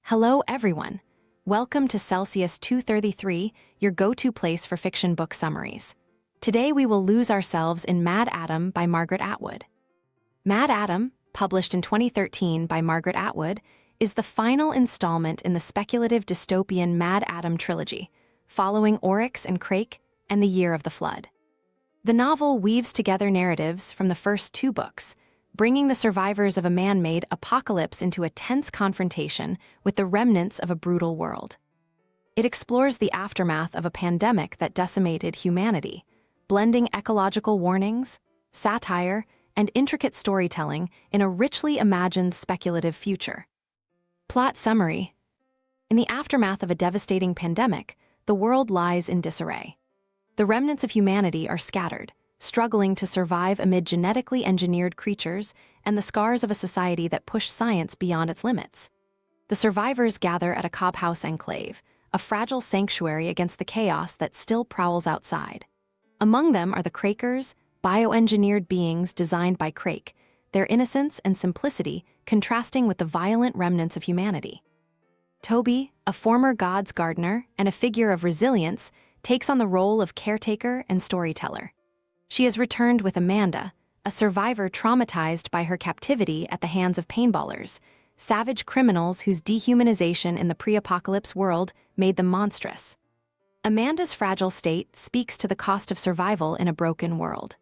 Hello, everyone. Welcome to Celsius 233, your go-to place for fiction book summaries. Today we will lose ourselves in MaddAddam by Margaret Atwood. MaddAddam, published in 2013 by Margaret Atwood, is the final installment in the speculative dystopian MaddAddam trilogy, following Oryx and Crake and the Year of the Flood. The novel weaves together narratives from the first two books, bringing the survivors of a man-made apocalypse into a tense confrontation with the remnants of a brutal world. It explores the aftermath of a pandemic that decimated humanity, blending ecological warnings, satire, and intricate storytelling in a richly imagined speculative future. Plot summary. In the aftermath of a devastating pandemic, the world lies in disarray. The remnants of humanity are scattered, struggling to survive amid genetically engineered creatures and the scars of a society that pushed science beyond its limits. The survivors gather at a cob house enclave, a fragile sanctuary against the chaos that still prowls outside. Among them are the Crakers, bioengineered beings designed by Crake, their innocence and simplicity contrasting with the violent remnants of humanity. Toby, a former god's gardener and a figure of resilience, takes on the role of caretaker and storyteller. She has returned with Amanda, a survivor traumatized by her captivity at the hands of paintballers, savage criminals whose dehumanization in the pre-apocalypse world made them monstrous. Amanda's fragile state speaks to the cost of survival in a broken world.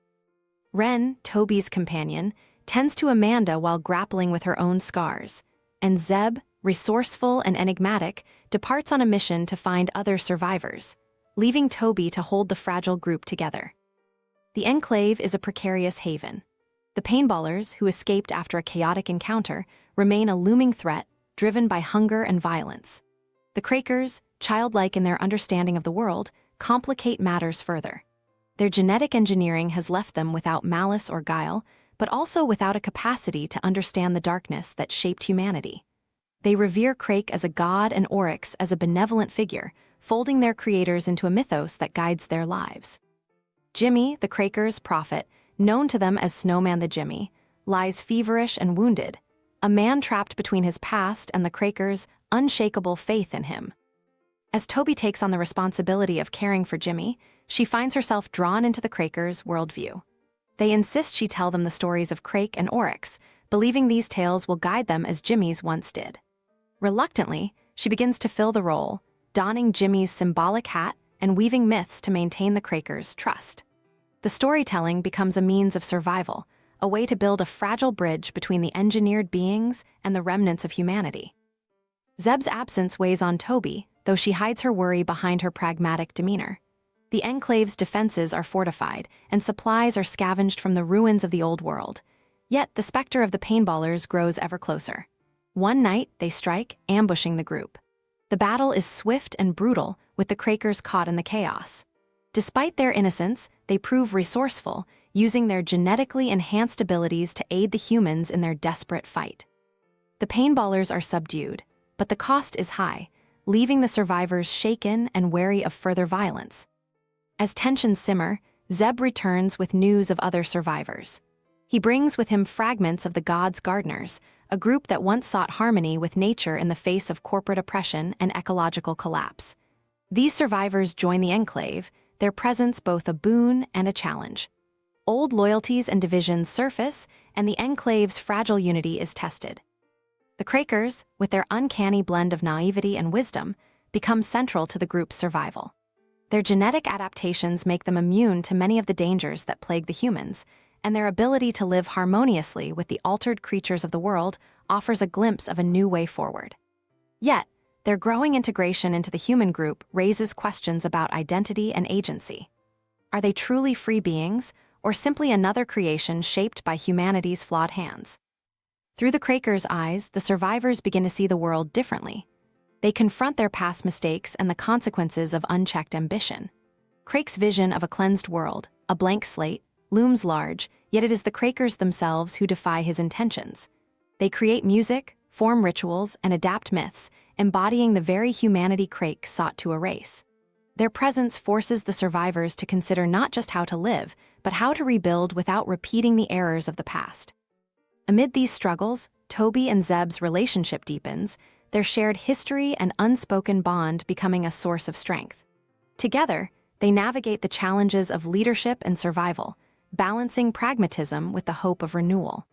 Ren, Toby's companion, tends to Amanda while grappling with her own scars, and Zeb, resourceful and enigmatic, departs on a mission to find other survivors, leaving Toby to hold the fragile group together. The Enclave is a precarious haven. The paintballers, who escaped after a chaotic encounter, remain a looming threat, driven by hunger and violence. The Crakers, childlike in their understanding of the world, complicate matters further. Their genetic engineering has left them without malice or guile, but also without a capacity to understand the darkness that shaped humanity. They revere Crake as a god and Oryx as a benevolent figure, folding their creators into a mythos that guides their lives. Jimmy, the Crakers' prophet, known to them as Snowman the Jimmy, lies feverish and wounded, a man trapped between his past and the Crakers' unshakable faith in him. As Toby takes on the responsibility of caring for Jimmy, she finds herself drawn into the Crakers' worldview. They insist she tell them the stories of Crake and Oryx, believing these tales will guide them as Jimmy's once did. Reluctantly, she begins to fill the role, donning Jimmy's symbolic hat and weaving myths to maintain the Crakers' trust. The storytelling becomes a means of survival, a way to build a fragile bridge between the engineered beings and the remnants of humanity. Zeb's absence weighs on Toby, though she hides her worry behind her pragmatic demeanor. The Enclave's defenses are fortified, and supplies are scavenged from the ruins of the old world. Yet the specter of the paintballers grows ever closer. One night, they strike, ambushing the group. The battle is swift and brutal, with the Crakers caught in the chaos. Despite their innocence, they prove resourceful, using their genetically enhanced abilities to aid the humans in their desperate fight. The paintballers are subdued, but the cost is high, leaving the survivors shaken and wary of further violence. As tensions simmer, Zeb returns with news of other survivors. He brings with him fragments of the gods' gardeners, a group that once sought harmony with nature in the face of corporate oppression and ecological collapse. These survivors join the Enclave, their presence both a boon and a challenge. Old loyalties and divisions surface, and the Enclave's fragile unity is tested. The Crakers, with their uncanny blend of naivety and wisdom, become central to the group's survival. Their genetic adaptations make them immune to many of the dangers that plague the humans, and their ability to live harmoniously with the altered creatures of the world offers a glimpse of a new way forward. Yet, their growing integration into the human group raises questions about identity and agency. Are they truly free beings, or simply another creation shaped by humanity's flawed hands? Through the Crakers' eyes, the survivors begin to see the world differently. They confront their past mistakes and the consequences of unchecked ambition. Crake's vision of a cleansed world, a blank slate, looms large, yet it is the Crakers themselves who defy his intentions. They create music, form rituals, and adapt myths, embodying the very humanity Crake sought to erase. Their presence forces the survivors to consider not just how to live, but how to rebuild without repeating the errors of the past. Amid these struggles, Toby and Zeb's relationship deepens, their shared history and unspoken bond becoming a source of strength. Together, they navigate the challenges of leadership and survival, balancing pragmatism with the hope of renewal.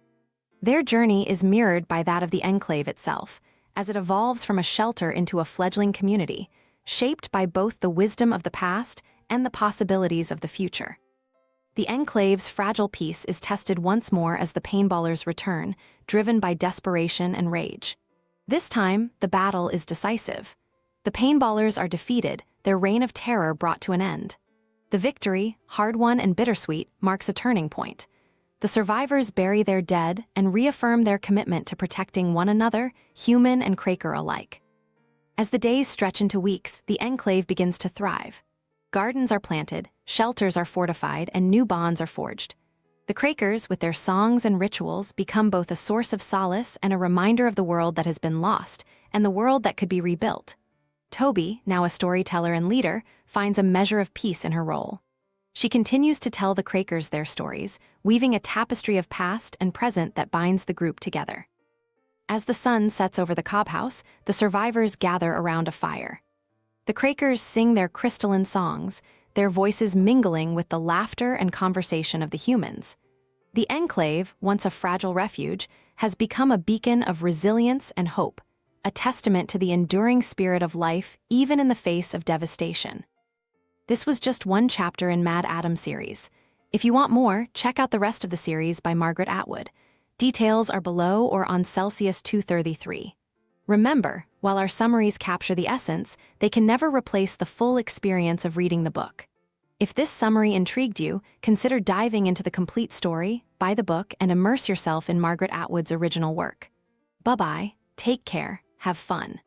Their journey is mirrored by that of the Enclave itself, as it evolves from a shelter into a fledgling community, shaped by both the wisdom of the past and the possibilities of the future. The Enclave's fragile peace is tested once more as the paintballers return, driven by desperation and rage. This time, the battle is decisive. The paintballers are defeated, their reign of terror brought to an end. The victory, hard-won and bittersweet, marks a turning point. The survivors bury their dead and reaffirm their commitment to protecting one another, human and Craker alike. As the days stretch into weeks, the Enclave begins to thrive. Gardens are planted, shelters are fortified, and new bonds are forged. The Crakers, with their songs and rituals, become both a source of solace and a reminder of the world that has been lost and the world that could be rebuilt. Toby, now a storyteller and leader, finds a measure of peace in her role. She continues to tell the Crakers their stories, weaving a tapestry of past and present that binds the group together. As the sun sets over the cob house, the survivors gather around a fire. The Crakers sing their crystalline songs, their voices mingling with the laughter and conversation of the humans. The Enclave, once a fragile refuge, has become a beacon of resilience and hope, a testament to the enduring spirit of life even in the face of devastation. This was just one chapter in MaddAddam series. If you want more, check out the rest of the series by Margaret Atwood. Details are below or on Celsius 233. Remember, while our summaries capture the essence, they can never replace the full experience of reading the book. If this summary intrigued you, consider diving into the complete story, buy the book, and immerse yourself in Margaret Atwood's original work. Bye-bye, take care, have fun.